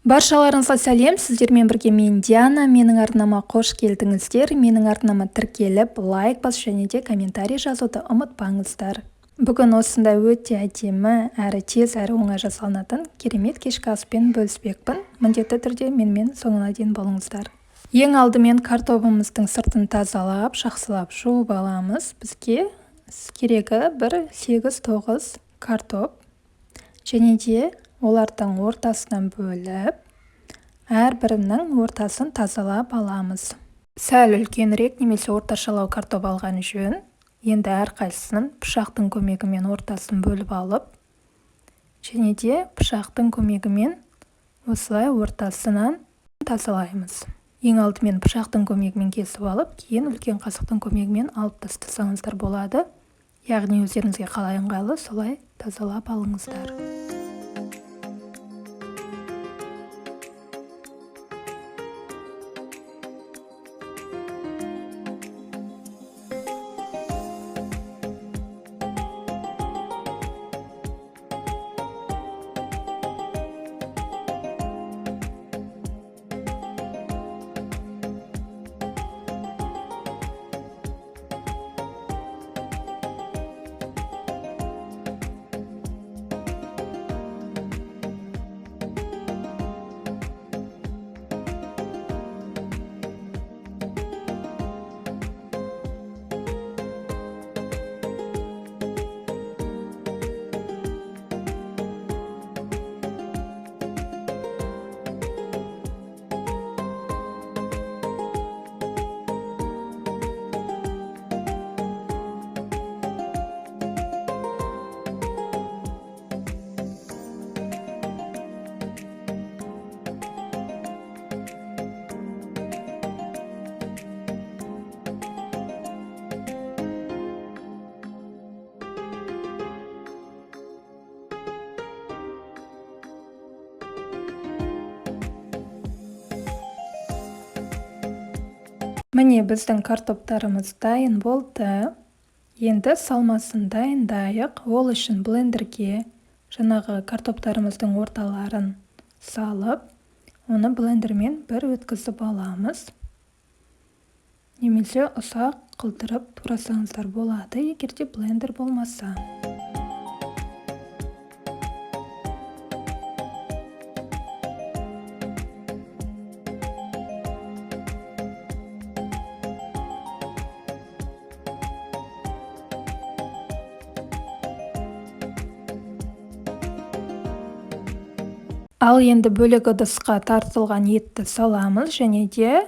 Баршаларыңызға сәлем, сіздермен бірге мен Диана. Менің арнама қош келдіңіздер. Менің арнама тіркеліп, лайк басып және де комментарий жазуды ұмытпаңыздар. Бүгін осындай өте әдемі, әрі тез әрі оңай жасалынатын керемет кешкі аспен бөліспекпін. Міндетті түрде менімен соңына дейін болыңыздар. Ең алдымен картопымыздың сыртын тазалап, жақсылап жуып аламыз. Бізге керегі бір 8-9 картоп және де олардың ортасынан бөліп, әрбірінің ортасын тазалап аламыз. Сәл үлкенірек немесе орташалау картоп алған жөн. Енді әрқайсысын пышақтың көмегімен ортасын бөліп алып, және де пышақтың көмегімен осылай ортасынан тазалаймыз. Ең алдымен пышақтың көмегімен кесіп алып, кейін үлкен қасықтың көмегімен алып тастасаңыздар болады. Яғни өздеріңізге қалай ыңғайлы, солай тазалап алыңыздар. Міне біздің картоптарымыз дайын болды. Енді салмасын дайындайық. Ол үшін блендерге жаңағы картоптарымыздың орталарын салып, оны блендермен бір өткізіп аламыз. Немесе ұсақ қылдырып турасаңыздар болады, егерде блендер болмаса. Ал енді бөлек ыдысқа тартылған етті саламыз, және де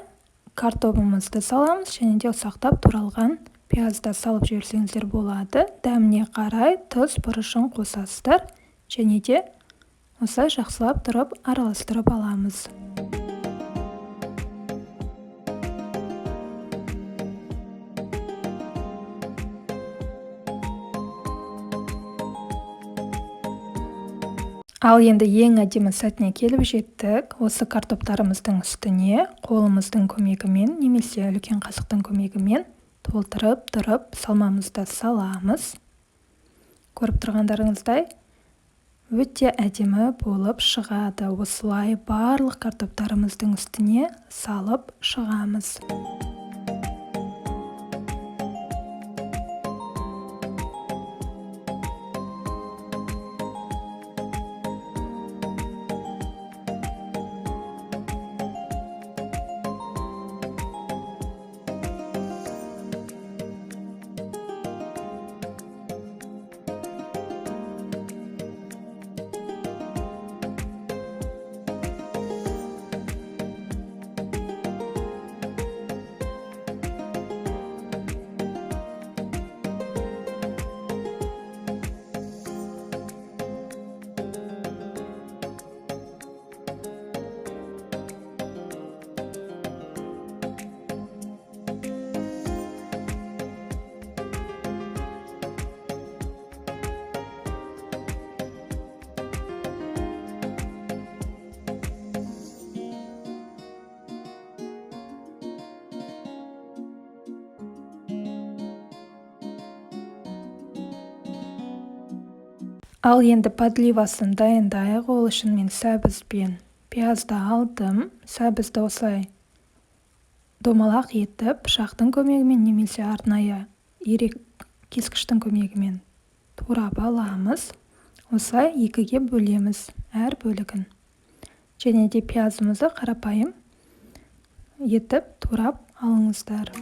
картопымызды саламыз, және де ұсақтап туралған пиязды салып жіберсеңіздер болады. Дәміне қарай тұз, бұрышын қосасыздар, және де осылай жақсылап тұрып араластырып аламыз. Ал енді ең әдемі сәтіне келіп жеттік. Осы картоптарымыздың үстіне қолымыздың көмегімен немесе үлкен қасықтың көмегімен толтырып тұрып салмамызды саламыз. Көріп тұрғандарыңыздай өте әдемі болып шығады. Осылай барлық картоптарымыздың үстіне салып шығамыз. Ал енді подливасын дайындайық. Ол үшін мен сәбіз бен пиязды алдым. Сәбізді осылай домалақ етіп, пышақтың көмегімен немесе арнайы ирек кескіштің көмегімен турап аламыз. Осылай екіге бөлеміз әр бөлігін. Және де пиязымызды қарапайым етіп турап алыңыздар.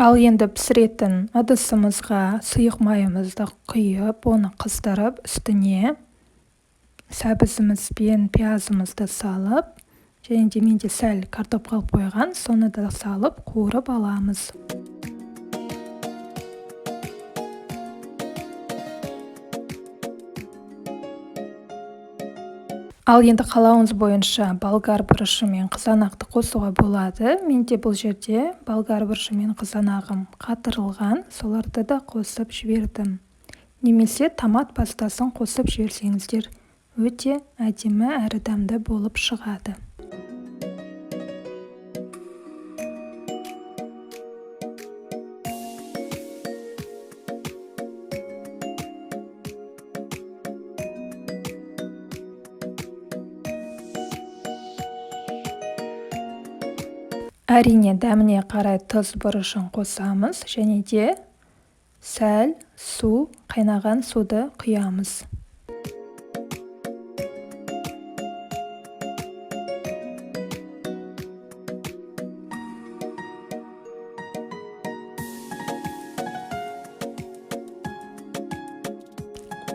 Ал енді пісіретін ыдысымызға сұйық майымызды құйып, оны қыздырып, үстіне сәбізіміз бен пиязымызды салып, және де менде сәл картоп қалып қойған, соны да салып қуырып аламыз. Ал енді қалауыңыз бойынша болгар бұрышы мен қызанақты қосуға болады. Менде бұл жерде болгар бұрышы мен қызанағым қатырылған, соларды да қосып жібердім. Немесе томат пастасын қосып жіберсеңіздер, өте әдемі әрі дәмді болып шығады. Әрине дәміне қарай тұз бұрышын қосамыз, және де сәл су, қайнаған суды құямыз.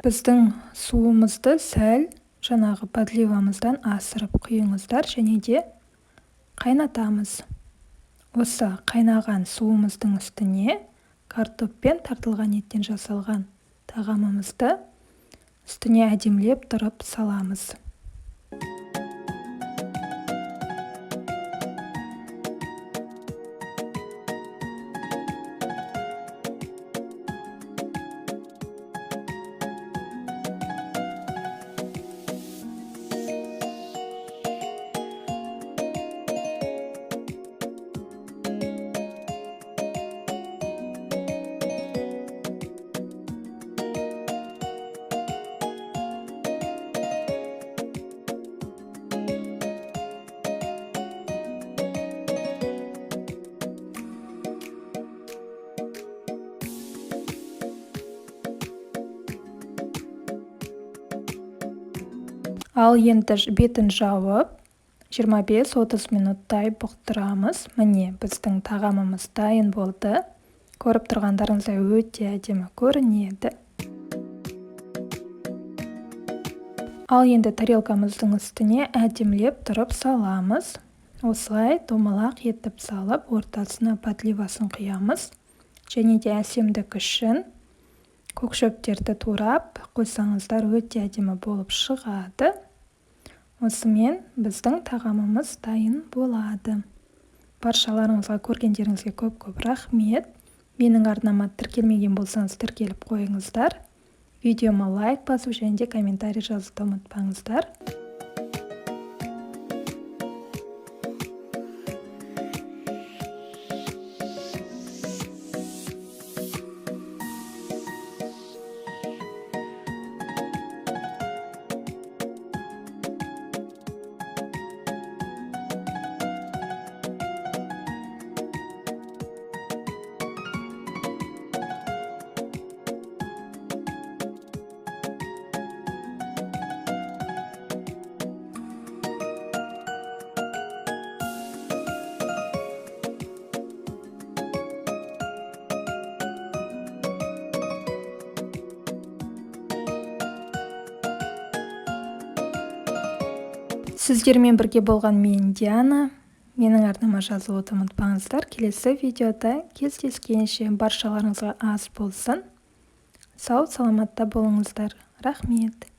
Біздің суымызды сәл жаңағы подливамыздан асырып құйыңыздар, және де қайнатамыз. Осы қайнаған суымыздың үстіне картоппен тартылған еттен жасалған тағамымызды үстіне әдемілеп тұрып саламыз. Ал енді бетін жауып, 25-30 минуттай бұқтырамыз. Міне, біздің тағамымыз дайын болды. Көріп тұрғандарыңыздай өте әдемі көрінеді. Ал енді тарелкамыздың үстіне әдемілеп тұрып саламыз. Осылай домалақ етіп салып, ортасына подливасын құямыз. Және де әсемдік үшін көкшөптерді турап қойсаңыздар өте әдемі болып шығады. Осымен біздің тағамымыз дайын болады. Баршаларыңызға көргендеріңізге көп рахмет. Менің арнама тіркелмеген болсаңыз тіркеліп қойыңыздар. Видеома лайк басып және де комментарий жазуды ұмытпаңыздар. Сіздермен бірге болған мен Диана. Менің арнама жазылуды ұмытпаңыздар. Келесі видеода кездескенше баршаларыңызға ас болсын. Сау саламатта болыңыздар. Рахмет.